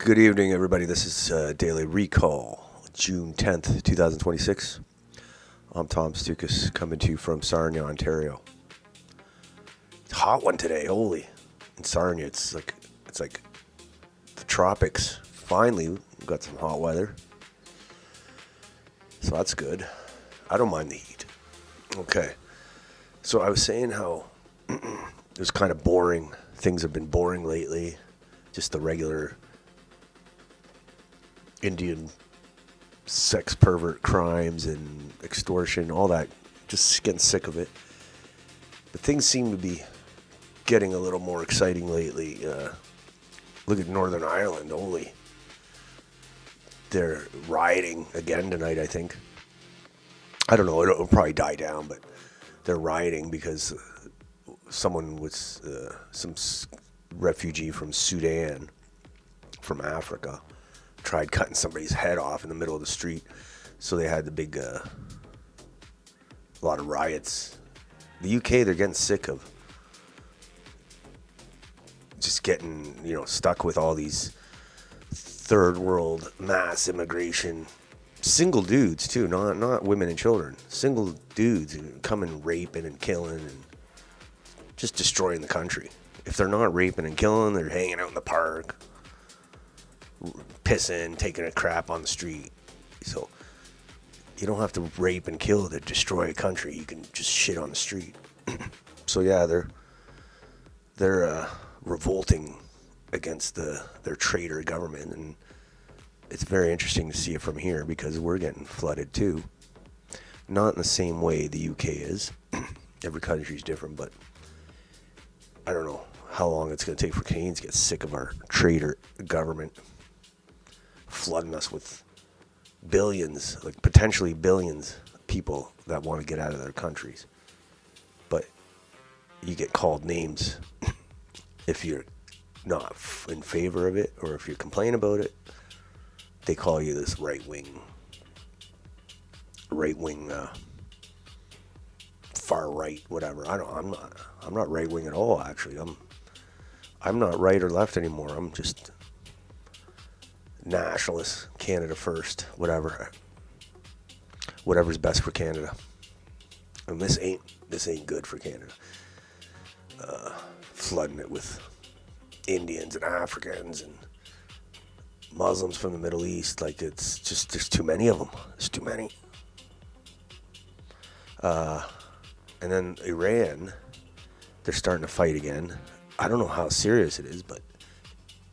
Good evening, everybody. This is Daily Recall, June 10th, 2026. I'm Tom Stoukas, coming to you from Sarnia, Ontario. It's a hot one today, holy. In Sarnia, it's like the tropics. Finally, we've got some hot weather. So that's good. I don't mind the heat. Okay. So I was saying how it was kind of boring. Things have been boring lately. Just the regular Indian sex pervert crimes and extortion, all that. Just getting sick of it. But things seem to be getting a little more exciting lately. Look at Northern Ireland, only. They're rioting again tonight, I think. I don't know, it'll probably die down, but they're rioting because someone was, some refugee from Sudan, from Africa, tried cutting somebody's head off in the middle of the street. So they had the big, a lot of riots. The UK, they're getting sick of just getting, stuck with all these third world mass immigration. Single dudes, too, not women and children. Single dudes who come and raping and killing and just destroying the country. If they're not raping and killing, they're hanging out in the park, pissing, taking a crap on the street. So you don't have to rape and kill to destroy a country. You can just shit on the street. So yeah, they're revolting against their traitor government, and it's very interesting to see it from here because we're getting flooded too. Not in the same way the UK is. Every country's different, but I don't know how long it's going to take for Canadians to get sick of our traitor government flooding us with billions, like potentially billions of people that want to get out of their countries. But you get called names if you're not in favor of it, or if you complain about it. They call you this right wing, far right, whatever. I'm not right wing at all. Actually, I'm not right or left anymore. I'm just nationalist, Canada first, whatever's best for Canada. And this ain't good for Canada. Flooding it with Indians and Africans and Muslims from the Middle East, like it's just, there's too many of them. There's too many. And then Iran, they're starting to fight again. I don't know how serious it is, but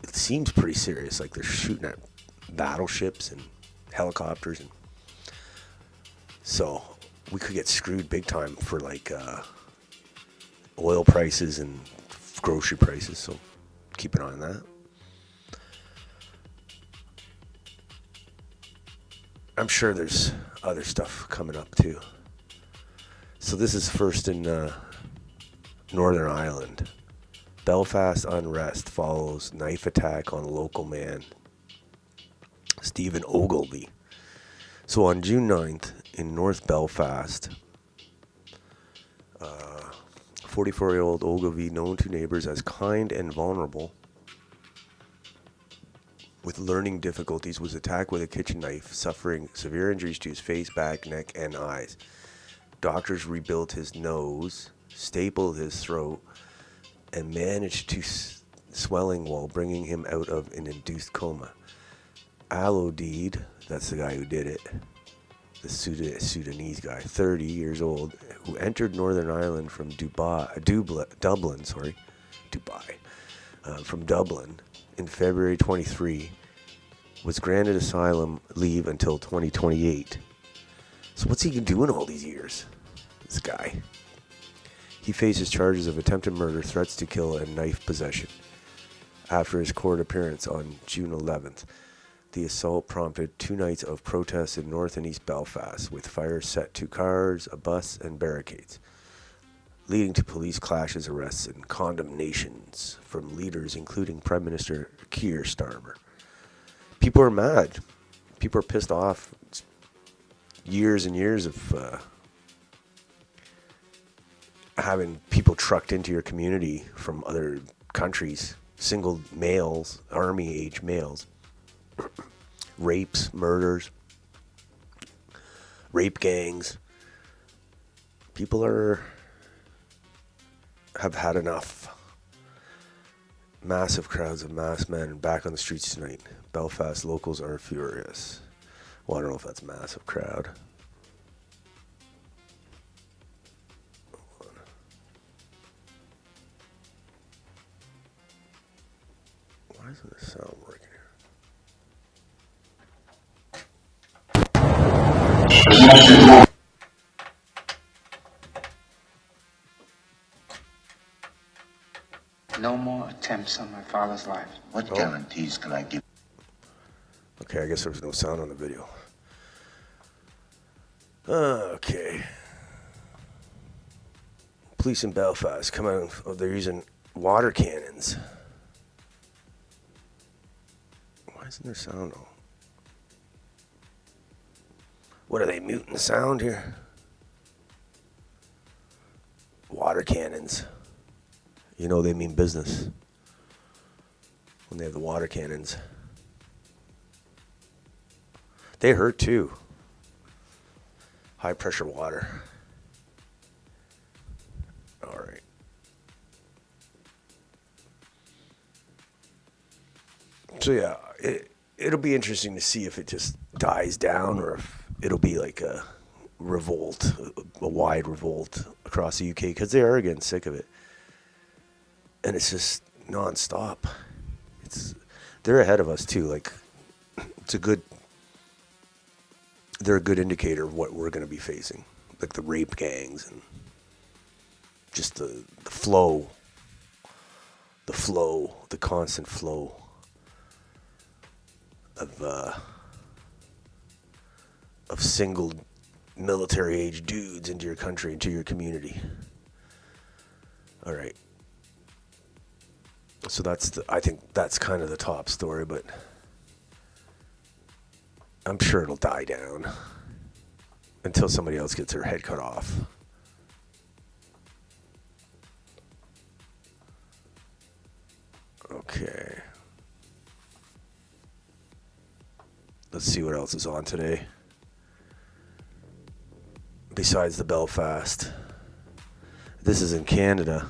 it seems pretty serious. Like they're shooting at battleships and helicopters, and so we could get screwed big time for like oil prices and grocery prices. So keep an eye on that. I'm sure there's other stuff coming up too. So this is first in Northern Ireland. Belfast unrest follows knife attack on local man, Stephen Ogilvie. So on June 9th in North Belfast, 44-year-old Ogilvie, known to neighbors as kind and vulnerable, with learning difficulties, was attacked with a kitchen knife, suffering severe injuries to his face, back, neck, and eyes. Doctors rebuilt his nose, stapled his throat, and managed to swelling while bringing him out of an induced coma. Alodid, that's the guy who did it, the Sudanese guy, 30 years old, who entered Northern Ireland from Dublin in February 23, was granted asylum leave until 2028. So what's he doing all these years, this guy? He faces charges of attempted murder, threats to kill, and knife possession. After his court appearance on June 11th, the assault prompted 2 nights of protests in North and East Belfast, with fires set to cars, a bus, and barricades, leading to police clashes, arrests, and condemnations from leaders including Prime Minister Keir Starmer. People are mad. People are pissed off. It's years and years of having people trucked into your community from other countries, single males, army age males, rapes, murders, rape gangs. People have had enough. Massive crowds of masked men back on the streets tonight. Belfast locals are furious. Well, I don't know if that's a massive crowd. Why isn't this sound working here? No more attempts on my father's life. What guarantees can I give? Okay, I guess there was no sound on the video. Okay. Police in Belfast come out. Oh, they're using water cannons. Why isn't there sound on? What are they muting the sound here? Water cannons. You know they mean business when they have the water cannons. They hurt too. High pressure water. All right. So yeah, it'll be interesting to see if it just dies down or if it'll be like a revolt, a wide revolt across the UK, because they are getting sick of it. And it's just nonstop. They're ahead of us too. Like, they're a good indicator of what we're going to be facing, like the rape gangs and just the flow, the constant flow of single military-age dudes into your country, into your community. All right. So I think that's kind of the top story, but I'm sure it'll die down until somebody else gets their head cut off. Okay. Let's see what else is on today. Besides the Belfast. This is in Canada.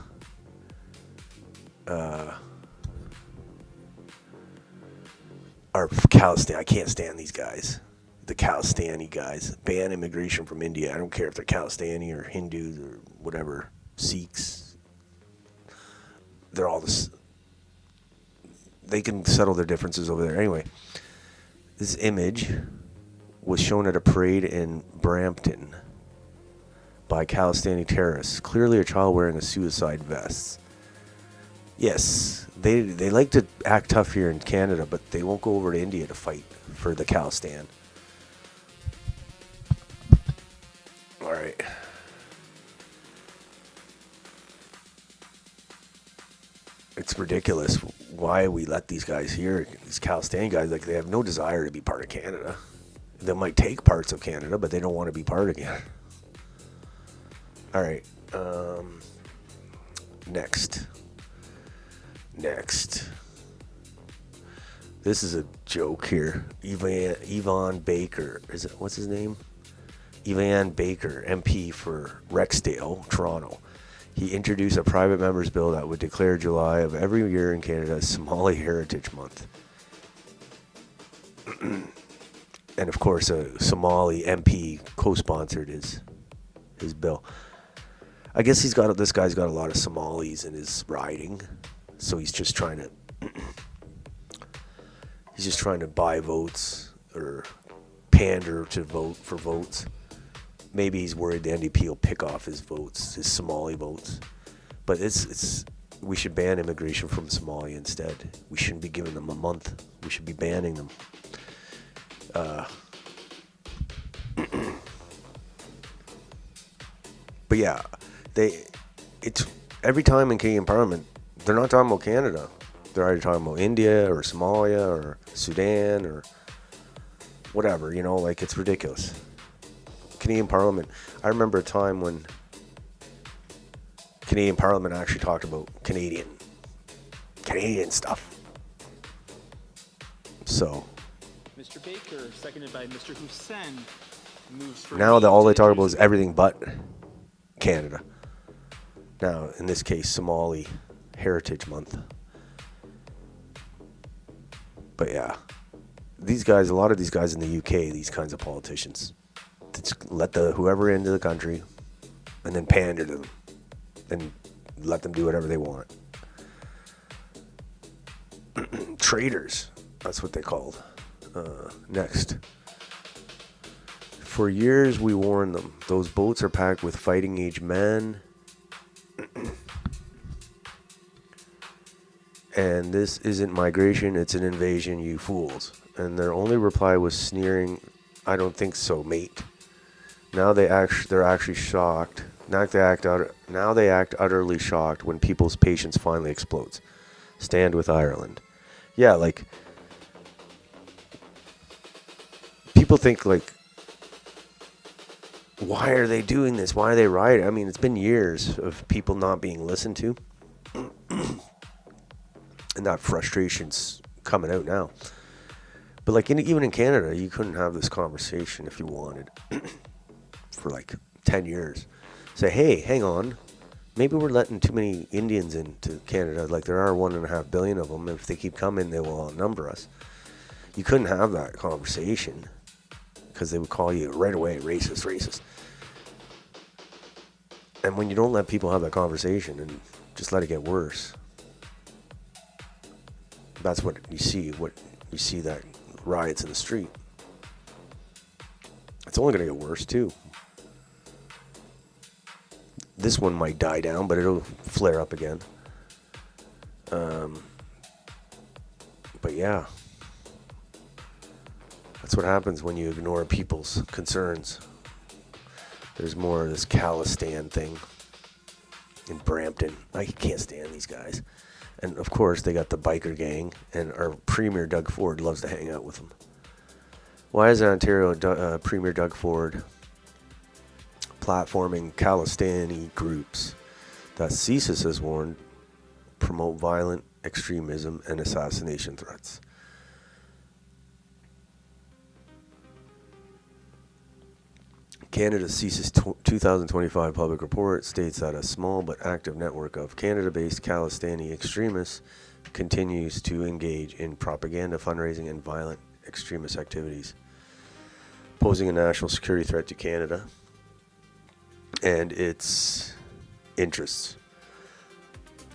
Our Khalistan, I can't stand these guys. The Khalistani guys. Ban immigration from India. I don't care if they're Khalistani or Hindus or whatever. Sikhs. They're all this. They can settle their differences over there. Anyway, this image was shown at a parade in Brampton by Khalistani terrorists. Clearly a child wearing a suicide vest. Yes, they like to act tough here in Canada, but they won't go over to India to fight for the Khalistan. All right. It's ridiculous why we let these guys here, these Khalistan guys, like they have no desire to be part of Canada. They might take parts of Canada, but they don't want to be part of Canada. All right. Next. This is a joke here. Evan Baker. What's his name? Evan Baker, MP for Rexdale, Toronto. He introduced a private member's bill that would declare July of every year in Canada as Somali Heritage Month. And of course, a Somali MP co-sponsored his bill. I guess this guy's got a lot of Somalis in his riding, so he's just trying to buy votes or pander to vote for votes. Maybe he's worried the NDP will pick off his votes, his Somali votes. But we should ban immigration from Somalia instead. We shouldn't be giving them a month. We should be banning them. But yeah, it's every time in Canadian Parliament, they're not talking about Canada. They're either talking about India or Somalia or Sudan or whatever, like it's ridiculous. Canadian Parliament, I remember a time when Canadian Parliament actually talked about Canadian stuff. So, Mr. Baker, seconded by Mr. Hussein, moves for Now me all to they talk about introduce- is everything but Canada. Now, in this case, Somali Heritage Month. But yeah, these guys, a lot of these guys in the UK, these kinds of politicians, just let whoever into the country and then pander to them and let them do whatever they want. Traitors, that's what they called. Next. For years we warned them. Those boats are packed with fighting age men. And this isn't migration, it's an invasion, you fools. And their only reply was sneering, I don't think so, mate. Now they're actually shocked. Now they act utterly shocked when people's patience finally explodes. Stand with Ireland. Yeah, like, people think, like, why are they doing this? Why are they rioting? I mean, it's been years of people not being listened to. And that frustration's coming out now. But, like, even in Canada, you couldn't have this conversation if you wanted for, like, 10 years. Say, hey, hang on. Maybe we're letting too many Indians into Canada. Like, there are 1.5 billion of them. If they keep coming, they will outnumber us. You couldn't have that conversation because they would call you right away racist. And when you don't let people have that conversation and just let it get worse, that's what you see. That riots in the street. It's only going to get worse too. This one might die down, but it'll flare up again. But yeah, that's what happens when you ignore people's concerns. There's more of this Khalistan thing in Brampton. I can't stand these guys. And of course, they got the biker gang, and our Premier Doug Ford loves to hang out with them. Why is Ontario Premier Doug Ford platforming Khalistani groups that CSIS has warned promote violent extremism and assassination threats? Canada's CSIS 2025 public report states that a small but active network of Canada-based Khalistani extremists continues to engage in propaganda, fundraising, and violent extremist activities, posing a national security threat to Canada and its interests.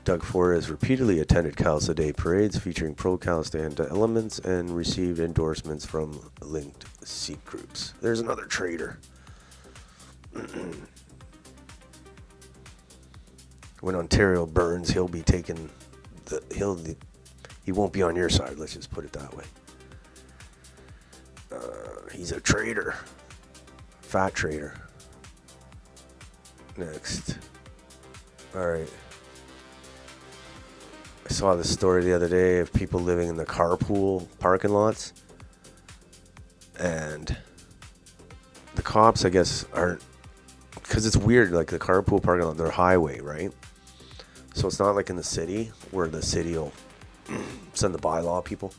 Doug Ford has repeatedly attended Khalsa Day parades featuring pro-Khalistan elements and received endorsements from linked Sikh groups. There's another traitor. When Ontario burns, he'll be taking he won't be on your side, let's just put it that way. He's a traitor. Fat traitor. Next. Alright. I saw this story the other day of people living in the carpool parking lots. And the cops, I guess, aren't, because it's weird, like the carpool parking lot, they're highway, right? So it's not like in the city where the city will send the bylaw people.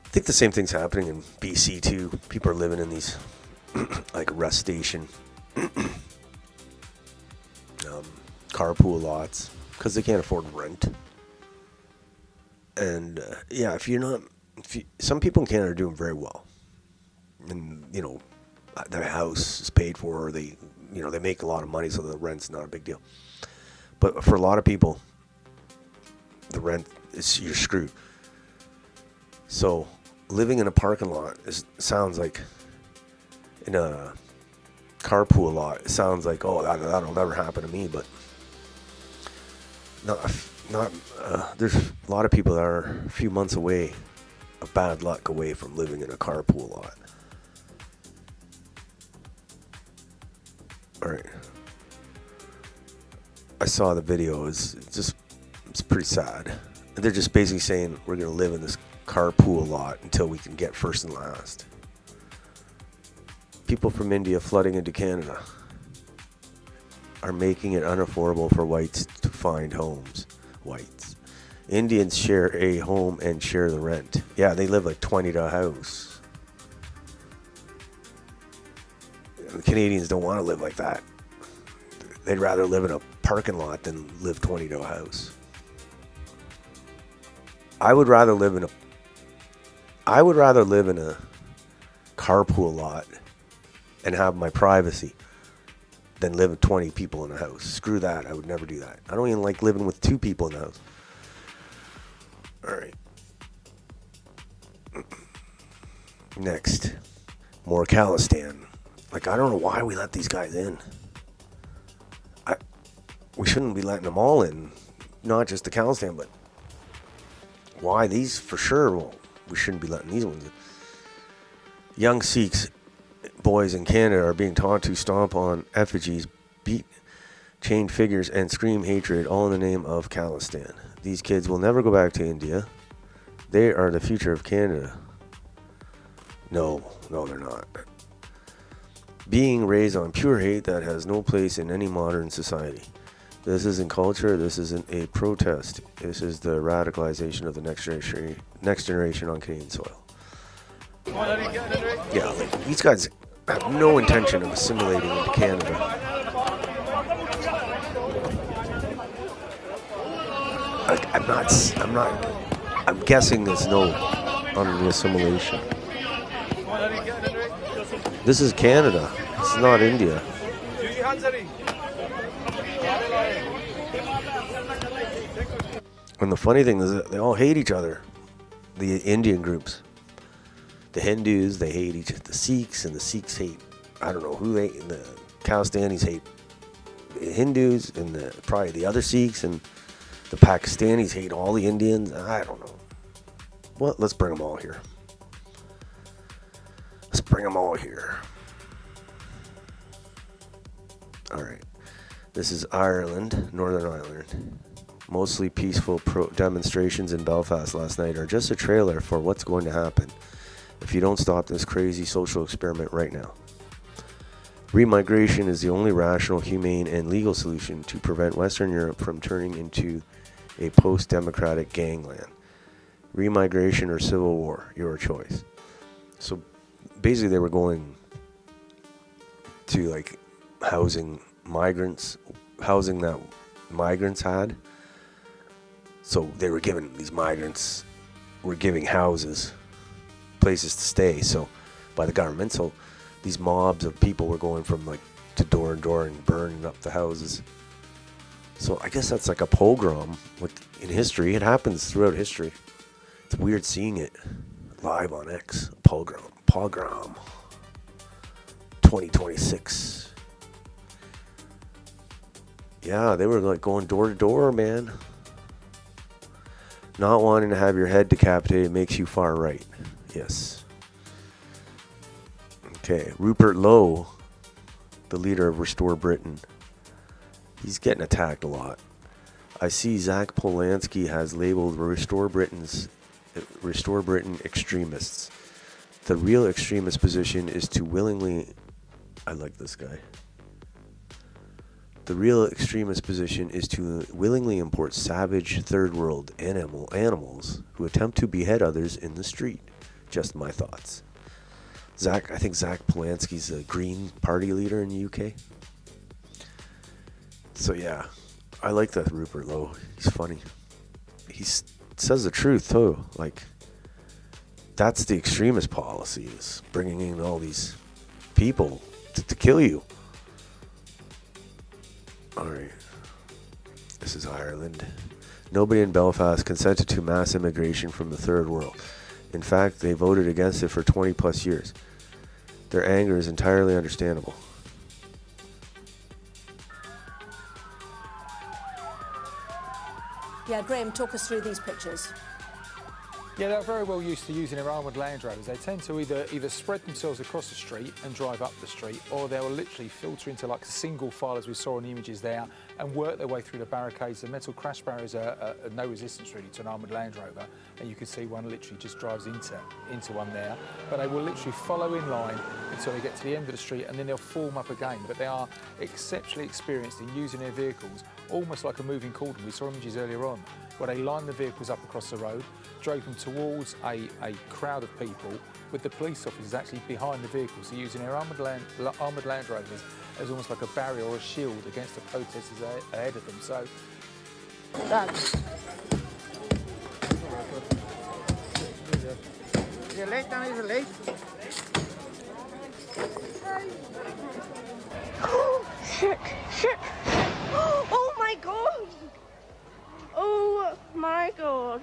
I think the same thing's happening in BC too. People are living in these like rest station carpool lots because they can't afford rent. And yeah, some people in Canada are doing very well, and you know, their house is paid for, or they make a lot of money, so the rent's not a big deal. But for a lot of people, the rent is, you're screwed. So living in a parking lot sounds like, in a carpool lot, it sounds like, oh, that'll never happen to me. But there's a lot of people that are a few months away of bad luck away from living in a carpool lot. All right. I saw the video. It's pretty sad. They're just basically saying we're going to live in this carpool lot until we can get first and last. People from India flooding into Canada are making it unaffordable for whites to find homes. Whites. Indians share a home and share the rent. Yeah, they live like 20 to a house. The Canadians don't want to live like that. They'd rather live in a parking lot than live 20 to a house. I would rather live in a carpool lot and have my privacy than live with 20 people in a house. Screw that. I would never do that. I don't even like living with 2 people in the house. All right. Next. More Khalistan. Like, I don't know why we let these guys in. We shouldn't be letting them all in. Not just the Khalistan, but why these for sure? Well, we shouldn't be letting these ones in. Young Sikhs, boys in Canada, are being taught to stomp on effigies, beat chained figures, and scream hatred, all in the name of Khalistan. These kids will never go back to India. They are the future of Canada. No, they're not. Being raised on pure hate that has no place in any modern society. This isn't culture. This isn't a protest. This is the radicalization of the next generation on Canadian soil. Yeah, like, these guys have no intention of assimilating into Canada. I'm guessing there's no on the assimilation. This is Canada. This is not India. And the funny thing is that they all hate each other. The Indian groups. The Hindus, they hate each other. The Sikhs, and the Sikhs hate, I don't know who they, the Khalistanis hate the Hindus, and probably the other Sikhs, and the Pakistanis hate all the Indians. I don't know. Well, let's bring them all here. Let's bring them all here. All right. This is Ireland, Northern Ireland. Mostly peaceful demonstrations in Belfast last night are just a trailer for what's going to happen if you don't stop this crazy social experiment right now. Remigration is the only rational, humane, and legal solution to prevent Western Europe from turning into a post-democratic gangland. Remigration or civil war, your choice. So basically they were going to like housing that migrants had. So they were giving these migrants, were giving houses, places to stay, so by the government. So these mobs of people were going from like to door and door and burning up the houses. So I guess that's like a pogrom. Like in history, it happens throughout history. It's weird seeing it live on X. Pogrom 2026. Yeah, they were like going door to door, man. Not wanting to have your head decapitated makes you far right. Yes. Okay, Rupert Lowe, the leader of Restore Britain. He's getting attacked a lot. I see Zach Polanski has labeled Restore Britain extremists. The real extremist position is to willingly... I like this guy. The real extremist position is to willingly import savage third world animals who attempt to behead others in the street. Just my thoughts. I think Zach Polanski's a Green Party leader in the UK. So yeah, I like that Rupert Lowe. He's funny. He says the truth too. Like, that's the extremist policy, is bringing in all these people to kill you. Alright. This is Ireland. Nobody in Belfast consented to mass immigration from the third world. In fact, they voted against it for 20 plus years. Their anger is entirely understandable. Yeah, Graham, talk us through these pictures. Yeah, they're very well used to using their armoured Land Rovers. They tend to either spread themselves across the street and drive up the street, or they'll literally filter into like a single file, as we saw in the images there, and work their way through the barricades. The metal crash barriers are no resistance really to an armoured Land Rover, and you can see one literally just drives into one there. But they will literally follow in line until they get to the end of the street, and then they'll form up again. But they are exceptionally experienced in using their vehicles almost like a moving cordon. We saw images earlier on where they lined the vehicles up across the road, drove them towards a crowd of people, with the police officers actually behind the vehicles, so using their armoured Land Rovers as almost like a barrier or a shield against the protesters ahead of them. So, You're late, Danny, you're late. Shit, shit. Oh my god. Oh my god.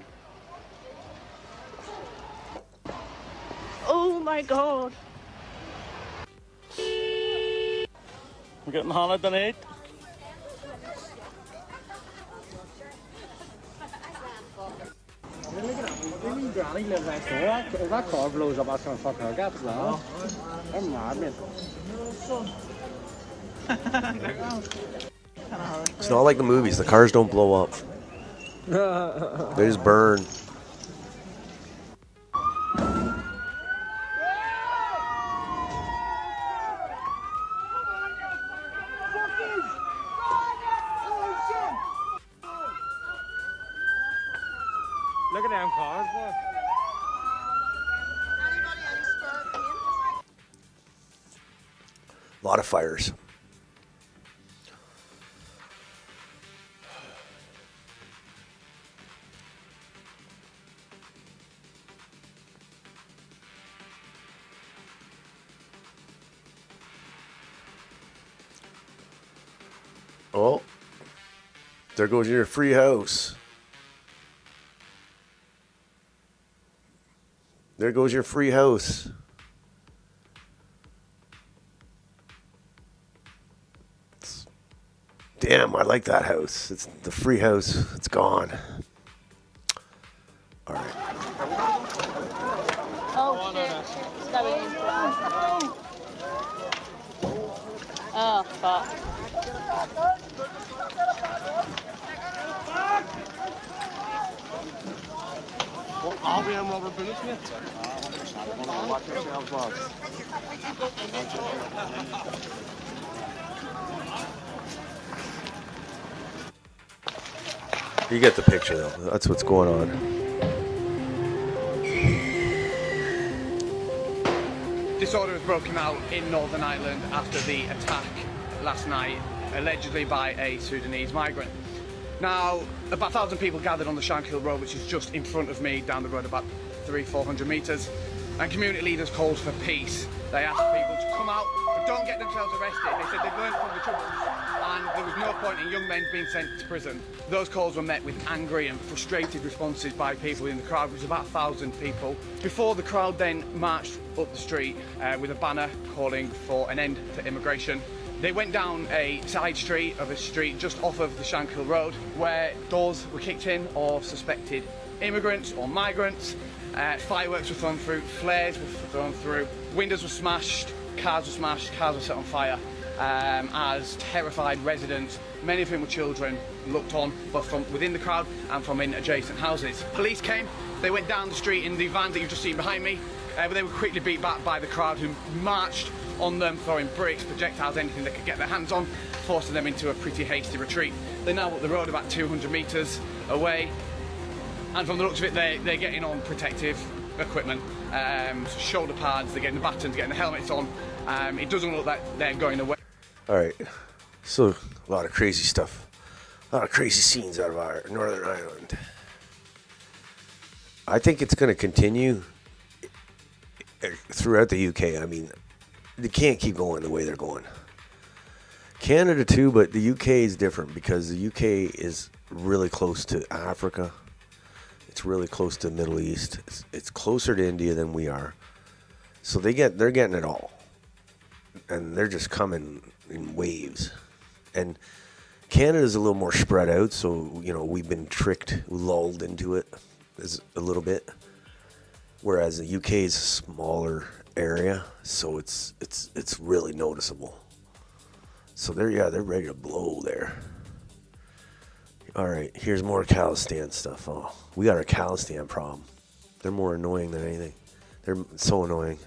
Oh my god. We're getting hammered tonight. Granny lives next door. If that car blows up, that's gonna fuck her up as well. I'm mad, mate. It's not like the movies. The cars don't blow up. They just burn. Look at them cars, boy. A lot of fires. Oh, there goes your free house. There goes your free house. Damn, I like that house. It's the free house. It's gone. All right. Oh shit, it's going into it. Oh fuck. Are we on rubber bullets, mate? Watch yourselves, boss. You get the picture, though. That's what's going on. Disorder has broken out in Northern Ireland after the attack last night, allegedly by a Sudanese migrant. Now, about 1,000 people gathered on the Shankill Road, which is just in front of me, down the road about 300-400 metres, and community leaders called for peace. They asked people to come out, but don't get themselves arrested. They said they'd learned from the troubles, and there was no point in young men being sent to prison. Those calls were met with angry and frustrated responses by people in the crowd, which was about 1,000 people. Before the crowd then marched up the street with a banner calling for an end to immigration. They went down a side street of a street just off of the Shankill Road, where doors were kicked in of suspected immigrants or migrants. Fireworks were thrown through, flares were thrown through, windows were smashed, cars were set on fire, as terrified residents, many of whom were children, looked on, both from within the crowd and from in adjacent houses. Police came, they went down the street in the van that you've just seen behind me, but they were quickly beat back by the crowd, who marched on them, throwing bricks, projectiles, anything they could get their hands on, forcing them into a pretty hasty retreat. They're now up the road about 200 metres away, and from the looks of it, they're getting on protective equipment, so shoulder pads, they're getting the batons, getting the helmets on. It doesn't look like they're going away. All right. So, a lot of crazy stuff. A lot of crazy scenes out of our Northern Ireland. I think it's going to continue throughout the UK. I mean, they can't keep going the way they're going. Canada too, but the UK is different because the UK is really close to Africa. It's really close to the Middle East. It's closer to India than we are. So they're getting it all. And they're just coming in waves. And Canada's a little more spread out, so we've been tricked, lulled into it a little bit. Whereas the UK is a smaller area, so it's really noticeable. So they're ready to blow there. All right, here's more Khalistan stuff. Oh, we got a Khalistan problem. They're more annoying than anything. They're so annoying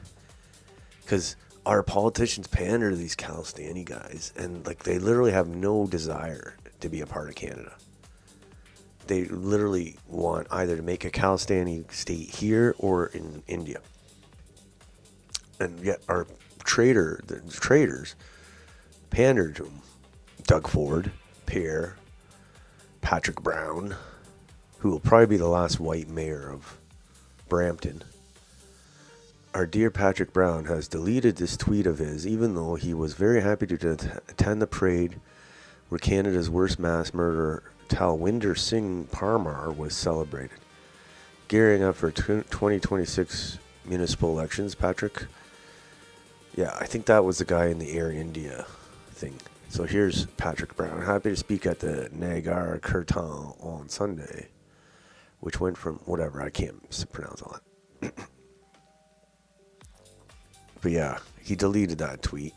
because our politicians pander to these Khalistani guys, and they literally have no desire to be a part of Canada. They literally want either to make a Khalistani state here or in India. And yet the traders pandered to them. Doug Ford, Pierre, Patrick Brown, who will probably be the last white mayor of Brampton. Our dear Patrick Brown has deleted this tweet of his, even though he was very happy to attend the parade where Canada's worst mass murderer, Talwinder Singh Parmar, was celebrated. Gearing up for 2026 municipal elections, Patrick. Yeah, I think that was the guy in the Air India thing. So here's Patrick Brown, happy to speak at the Nagar Kirtan on Sunday, which went from whatever, I can't pronounce all that. But yeah, he deleted that tweet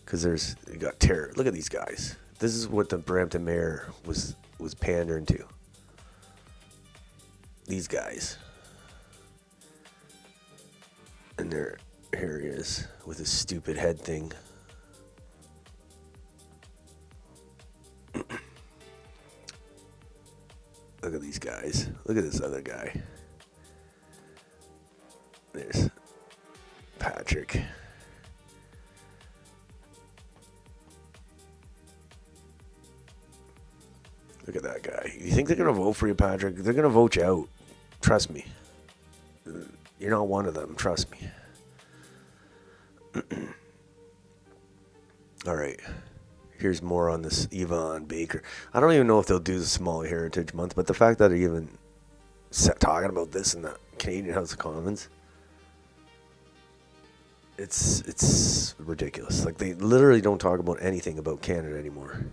because you got terror. Look at these guys. This is what the Brampton mayor was pandering to. These guys. And here he is with his stupid head thing. Look at these guys. Look at this other guy. There's Patrick. Look at that guy. You think they're going to vote for you, Patrick? They're going to vote you out. Trust me. You're not one of them. Trust me. All right. Here's more on this Yvonne Baker. I don't even know if they'll do the Somali Heritage Month, but the fact that they're even talking about this in the Canadian House of Commons, it's ridiculous. Like, they literally don't talk about anything about Canada anymore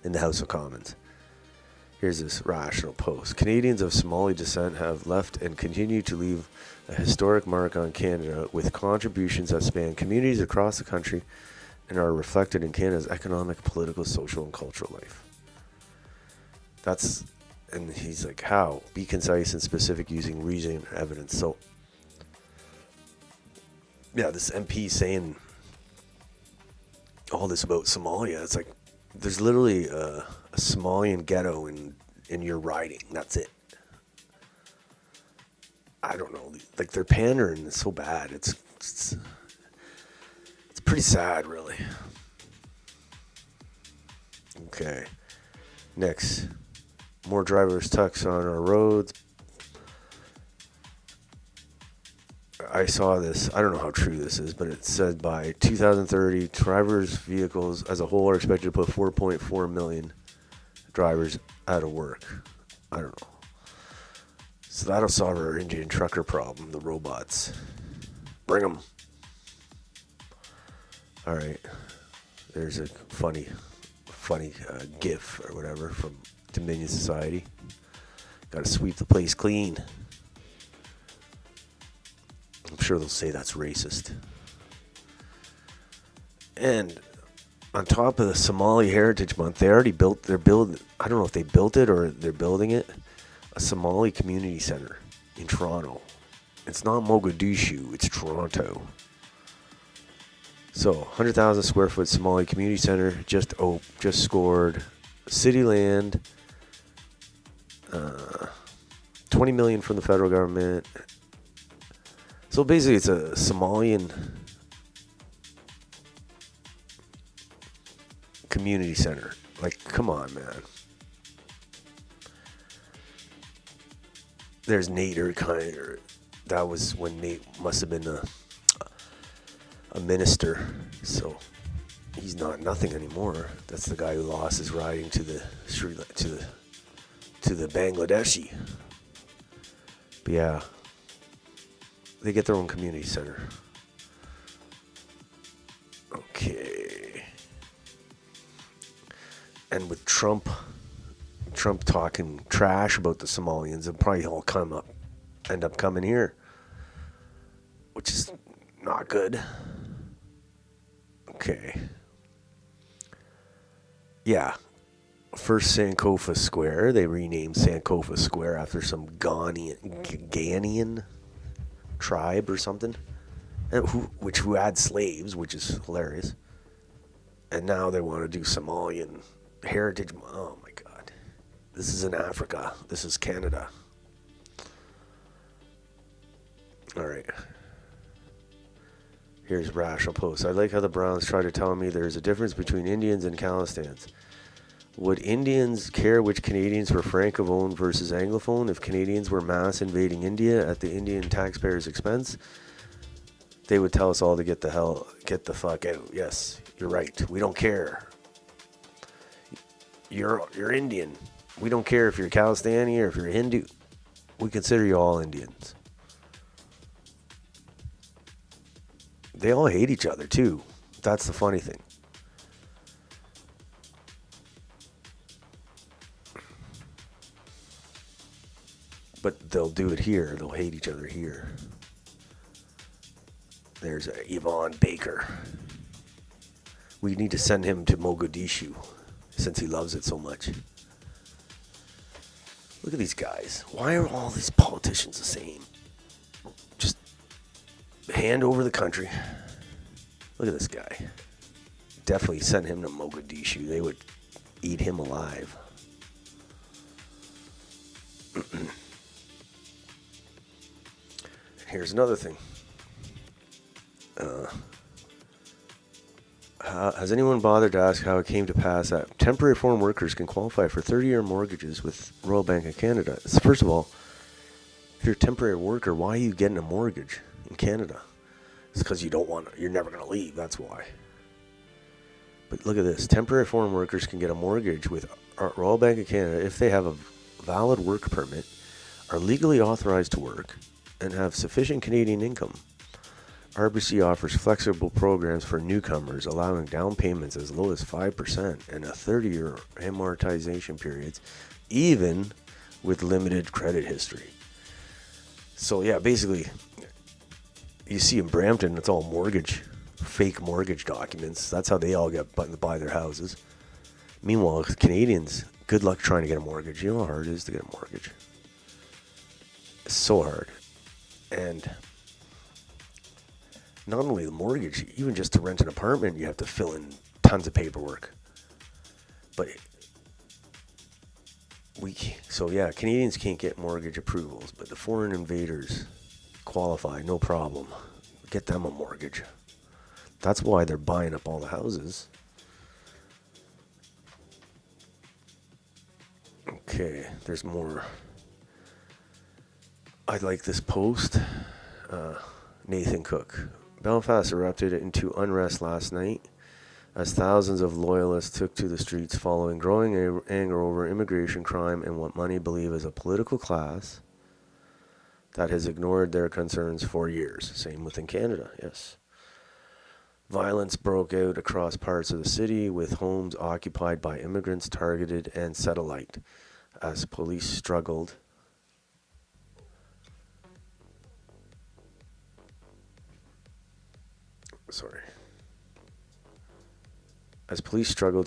in the House of Commons. Here's this Rational Post. Canadians of Somali descent have left and continue to leave a historic mark on Canada with contributions that span communities across the country and are reflected in Canada's economic, political, social, and cultural life. And he's like, how? Be concise and specific using reason and evidence. So, yeah, this MP saying all this about Somalia, it's like, there's literally a Somalian ghetto in your riding. That's it. I don't know. Like, they're pandering. It's so bad. It's pretty sad, really. Okay. Next. More driverless trucks on our roads. I saw this. I don't know how true this is, but it said by 2030, drivers' vehicles as a whole are expected to put 4.4 million drivers out of work. I don't know. So that'll solve our Indian trucker problem, the robots. Bring them. All right. There's a funny GIF or whatever from Dominion Society. Got to sweep the place clean. I'm sure they'll say that's racist. And on top of the Somali Heritage Month, they're building, I don't know if they built it or they're building it, a Somali community center in Toronto. It's not Mogadishu, it's Toronto. So, 100,000 square foot Somali community center just scored city land, 20 million from the federal government. So basically, it's a Somalian community center. Like, come on, man. There's Nate Erkind. That was when Nate must have been a minister. So he's not nothing anymore. That's the guy who lost his riding to the Bangladeshi. But yeah. They get their own community center. Okay. And with Trump talking trash about the Somalians, they'll probably all end up coming here, which is not good. Okay. Yeah. First Sankofa Square. They renamed Sankofa Square after some Ghanaian tribe or something, who had slaves, which is hilarious. And now they want to do Somalian heritage. Oh my God. This is in Africa. This is Canada. All right. Here's Rational Post. I like how the Browns try to tell me there's a difference between Indians and Calistans. Would Indians care which Canadians were Francophone versus Anglophone if Canadians were mass invading India at the Indian taxpayers' expense? They would tell us all to get the fuck out. Yes, you're right. We don't care. You're Indian. We don't care if you're Calistani or if you're Hindu. We consider you all Indians. They all hate each other too. That's the funny thing. But they'll do it here. They'll hate each other here. There's Yvonne Baker. We need to send him to Mogadishu since he loves it so much. Look at these guys. Why are all these politicians the same? Just hand over the country. Look at this guy. Definitely send him to Mogadishu. They would eat him alive. Here's another thing. Has anyone bothered to ask how it came to pass that temporary foreign workers can qualify for 30-year mortgages with Royal Bank of Canada? First of all, if you're a temporary worker, why are you getting a mortgage in Canada? It's because you don't want to. You're never going to leave. That's why. But look at this. Temporary foreign workers can get a mortgage with Royal Bank of Canada if they have a valid work permit, are legally authorized to work, and have sufficient Canadian income. RBC offers flexible programs for newcomers, allowing down payments as low as 5% and a 30-year amortization periods, even with limited credit history. So yeah, basically, you see in Brampton, it's all fake mortgage documents. That's how they all get to buy their houses. Meanwhile, Canadians, good luck trying to get a mortgage. You know how hard it is to get a mortgage. It's so hard. And not only the mortgage, even just to rent an apartment, you have to fill in tons of paperwork. But Canadians can't get mortgage approvals, but the foreign invaders qualify, no problem. Get them a mortgage. That's why they're buying up all the houses. Okay, there's more. I like this post. Nathan Cook. Belfast erupted into unrest last night as thousands of loyalists took to the streets following growing anger over immigration crime and what many believe is a political class that has ignored their concerns for years. Same within Canada, yes. Violence broke out across parts of the city, with homes occupied by immigrants targeted and set alight as police struggled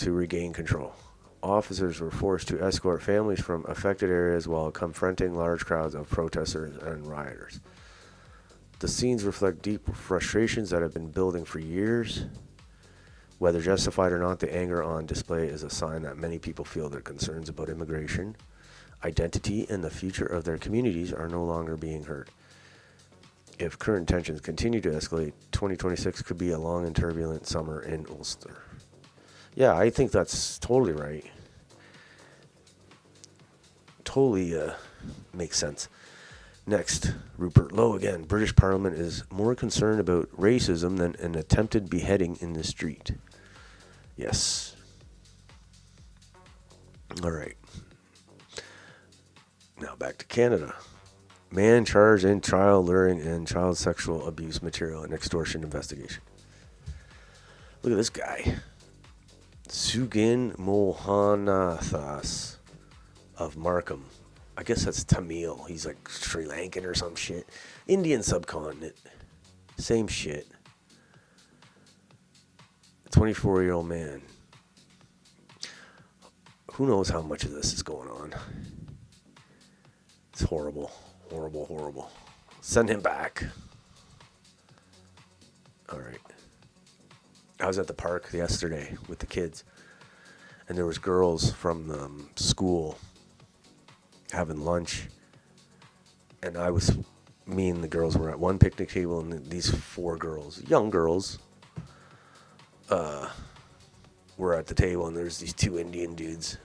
to regain control. Officers were forced to escort families from affected areas while confronting large crowds of protesters and rioters. The scenes reflect deep frustrations that have been building for years. Whether justified or not, the anger on display is a sign that many people feel their concerns about immigration, identity, and the future of their communities are no longer being heard. If current tensions continue to escalate, 2026 could be a long and turbulent summer in Ulster. Yeah, I think that's totally right. Totally makes sense. Next, Rupert Lowe again. British Parliament is more concerned about racism than an attempted beheading in the street. Yes. All right. Now back to Canada. Man charged in child luring and child sexual abuse material and extortion investigation. Look at this guy. Sugin Mohanathas of Markham. I guess that's Tamil. He's like Sri Lankan or some shit. Indian subcontinent. Same shit. 24-year-old man. Who knows how much of this is going on? It's horrible. Horrible, horrible. Send him back. All right. I was at the park yesterday with the kids, and there was girls from school having lunch, and me and the girls were at one picnic table, and these 4 girls, young girls, were at the table, and there's these 2 Indian dudes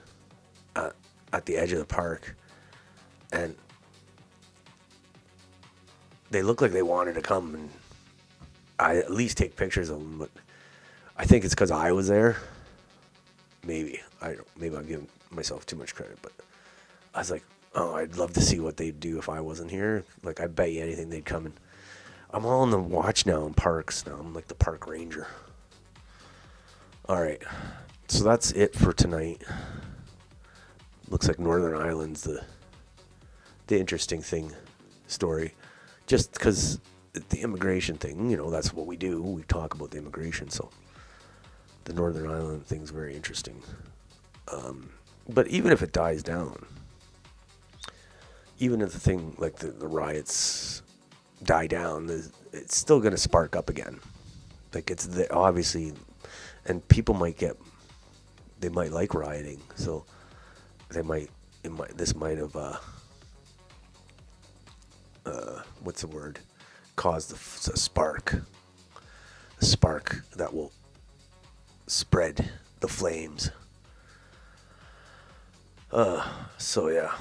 at the edge of the park, and they looked like they wanted to come, and I at least take pictures of them, but I think it's because I was there. Maybe I'm giving myself too much credit, but I was like, oh, I'd love to see what they'd do if I wasn't here. Like, I bet you anything they'd come. And I'm all on the watch now in parks now. I'm like the park ranger. All right, so that's it for tonight. Looks like Northern Ireland's the interesting story. Just because the immigration thing, that's what we do. We talk about the immigration, so the Northern Ireland thing's very interesting. But even if it dies down, even if the thing, like the riots die down, it's still going to spark up again. Like, obviously, and people might like rioting, so this might have, what's the word? Caused a spark that will spread the flames. So yeah,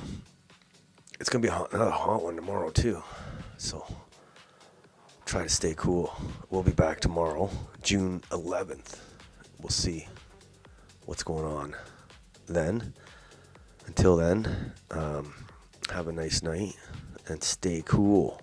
it's gonna be another hot one tomorrow too. So try to stay cool. We'll be back tomorrow, June 11th. We'll see what's going on then. Until then, have a nice night and stay cool.